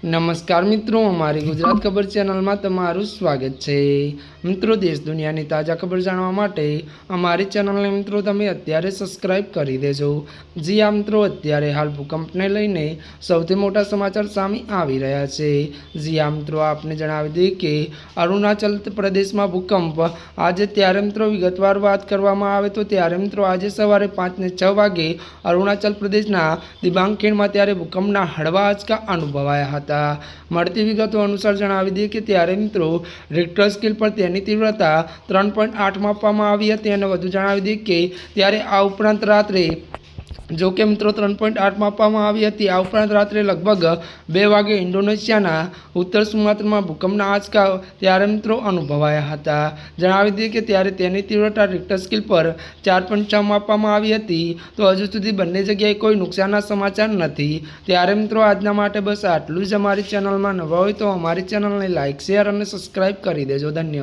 नमस्कार मित्रों, हमारी गुजरात खबर चैनल में तमारू स्वागत है। मित्रों, देश दुनिया की ताज़ा खबर जाणवा माटे अमारी चैनल ने मित्रों तमे अत्यारे सब्सक्राइब करी देजो। जी आ मित्रों, अत्यारे हाल भूकंप ने लईने सौथी मोटा समाचार सामे आवी रह्या छे। जी आ मित्रों, आपने जणावी दઈએ कि अरुणाचल प्रदेश में भूकंप आज त्यारे मित्रों विगतवार बात करवामां आवे तो त्यारे मित्रों आज सवारे 5 ने 6 वागे अरुणाचल प्रदेशना दिबांग खीण में त्यारे भूकंपना हळवा आंचका अनुभवाया हता। મળતી વિગતો અનુસાર જણાવી દઈએ કે ત્યારે મિત્રો રિક્ટર સ્કેલ પર તેની તીવ્રતા 3.8 માપવામાં આવી હતી અને વધુ જણાવી દઈએ કે ત્યારે આ ઉપરાંત રાત્રે जो कि मित्रों 3.8 मापवामां आवी हती। आ उपरांत रात्रे लगभग 2 वागे इंडोनेशियाना उत्तर सुमात्रामां भूकंपना आंचका त्यारे मित्रों अनुभवाया हता। जणावी दઈએ કે ત્યારે તેની तीव्रता रिक्टर स्केल पर 4.6 मापवामां आवी हती। तो हजू सुधी बंने जग्याए कोई नुकसानना समाचार नथी। त्यारे मित्रों आजना माटे बस आटलुं ज। अमारी चेनल में नवा होय तो अमारी चेनल ने लाइक शेर और सब्सक्राइब करी देजो। धन्यवाद।